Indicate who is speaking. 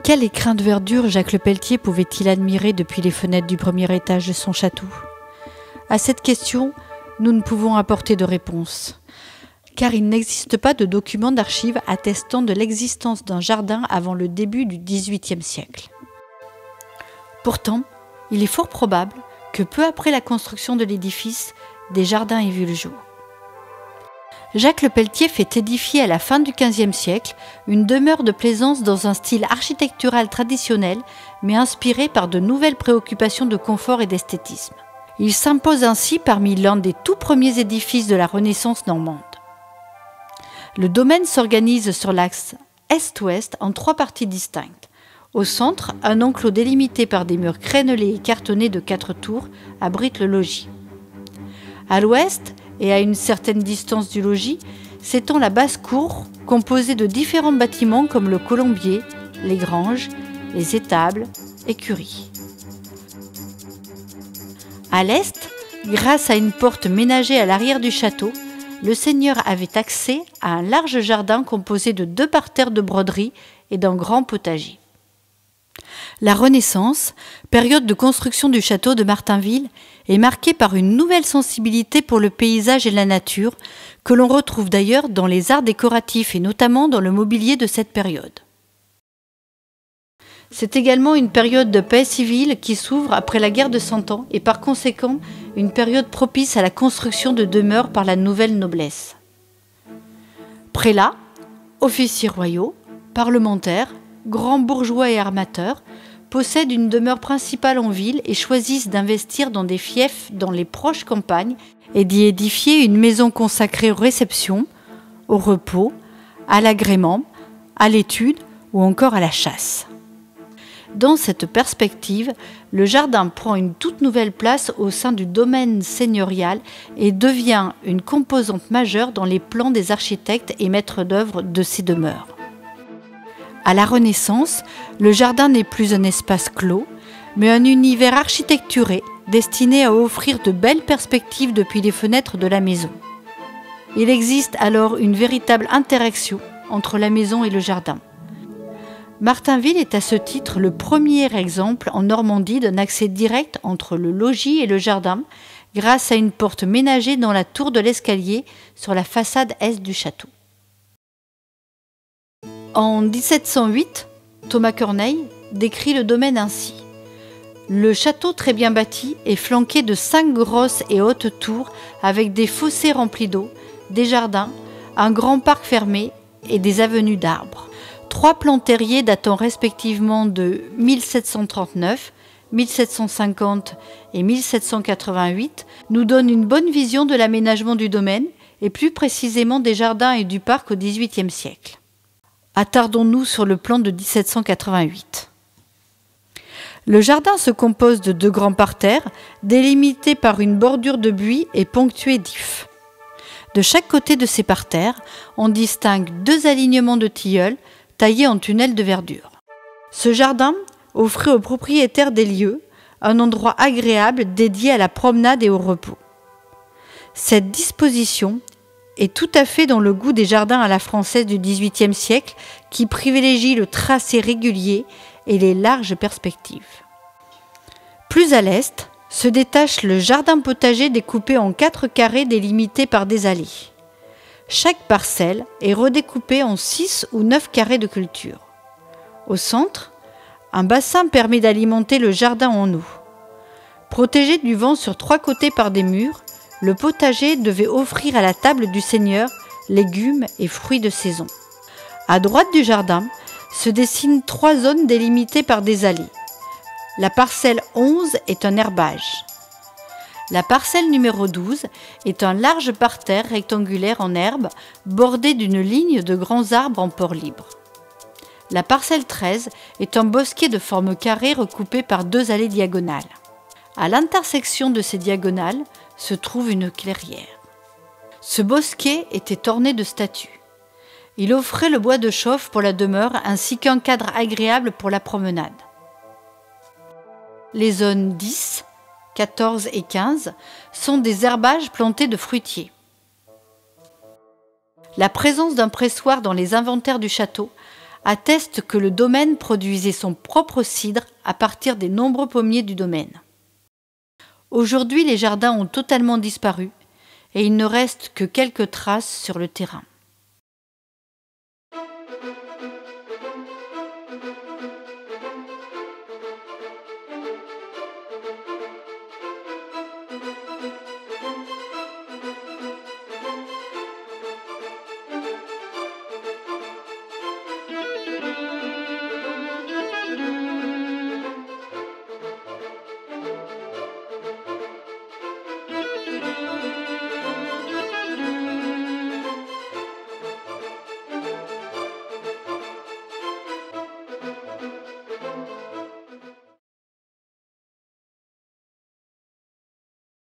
Speaker 1: Quel écrin de verdure Jacques Lepelletier pouvait-il admirer depuis les fenêtres du premier étage de son château? À cette question, nous ne pouvons apporter de réponse, car il n'existe pas de documents d'archives attestant de l'existence d'un jardin avant le début du XVIIIe siècle. Pourtant, il est fort probable que peu après la construction de l'édifice, des jardins aient vu le jour. Jacques Lepelletier fait édifier à la fin du XVe siècle une demeure de plaisance dans un style architectural traditionnel, mais inspiré par de nouvelles préoccupations de confort et d'esthétisme. Il s'impose ainsi parmi l'un des tout premiers édifices de la Renaissance normande. Le domaine s'organise sur l'axe est-ouest en 3 parties distinctes. Au centre, un enclos délimité par des murs crénelés et cartonnés de 4 tours abrite le logis. À l'ouest, et à une certaine distance du logis, s'étend la basse-cour, composée de différents bâtiments comme le colombier, les granges, les étables, écuries. À l'est, grâce à une porte ménagée à l'arrière du château, le seigneur avait accès à un large jardin composé de 2 parterres de broderie et d'un grand potager. La Renaissance, période de construction du château de Martainville, est marquée par une nouvelle sensibilité pour le paysage et la nature, que l'on retrouve d'ailleurs dans les arts décoratifs et notamment dans le mobilier de cette période. C'est également une période de paix civile qui s'ouvre après la guerre de Cent Ans et par conséquent une période propice à la construction de demeures par la nouvelle noblesse. Prélats, officiers royaux, parlementaires, grands bourgeois et armateurs possèdent une demeure principale en ville et choisissent d'investir dans des fiefs dans les proches campagnes et d'y édifier une maison consacrée aux réceptions, au repos, à l'agrément, à l'étude ou encore à la chasse. Dans cette perspective, le jardin prend une toute nouvelle place au sein du domaine seigneurial et devient une composante majeure dans les plans des architectes et maîtres d'œuvre de ces demeures. À la Renaissance, le jardin n'est plus un espace clos, mais un univers architecturé destiné à offrir de belles perspectives depuis les fenêtres de la maison. Il existe alors une véritable interaction entre la maison et le jardin. Martainville est à ce titre le premier exemple en Normandie d'un accès direct entre le logis et le jardin grâce à une porte ménagée dans la tour de l'escalier sur la façade est du château. En 1708, Thomas Corneille décrit le domaine ainsi. Le château très bien bâti est flanqué de 5 grosses et hautes tours avec des fossés remplis d'eau, des jardins, un grand parc fermé et des avenues d'arbres. 3 plans terriers datant respectivement de 1739, 1750 et 1788 nous donnent une bonne vision de l'aménagement du domaine et plus précisément des jardins et du parc au XVIIIe siècle. Attardons-nous sur le plan de 1788. Le jardin se compose de 2 grands parterres, délimités par une bordure de buis et ponctués d'ifs. De chaque côté de ces parterres, on distingue 2 alignements de tilleuls taillés en tunnels de verdure. Ce jardin offrait aux propriétaires des lieux un endroit agréable dédié à la promenade et au repos. Cette disposition est tout à fait dans le goût des jardins à la française du XVIIIe siècle qui privilégient le tracé régulier et les larges perspectives. Plus à l'est se détache le jardin potager découpé en 4 carrés délimités par des allées. Chaque parcelle est redécoupée en 6 ou 9 carrés de culture. Au centre, un bassin permet d'alimenter le jardin en eau. Protégé du vent sur 3 côtés par des murs, le potager devait offrir à la table du seigneur légumes et fruits de saison. À droite du jardin se dessinent 3 zones délimitées par des allées. La parcelle 11 est un herbage. La parcelle numéro 12 est un large parterre rectangulaire en herbe bordé d'une ligne de grands arbres en port libre. La parcelle 13 est un bosquet de forme carrée recoupé par 2 allées diagonales. À l'intersection de ces diagonales se trouve une clairière. Ce bosquet était orné de statues. Il offrait le bois de chauffe pour la demeure ainsi qu'un cadre agréable pour la promenade. Les zones 10, 14 et 15 sont des herbages plantés de fruitiers. La présence d'un pressoir dans les inventaires du château attestent que le domaine produisait son propre cidre à partir des nombreux pommiers du domaine. Aujourd'hui, les jardins ont totalement disparu et il ne reste que quelques traces sur le terrain.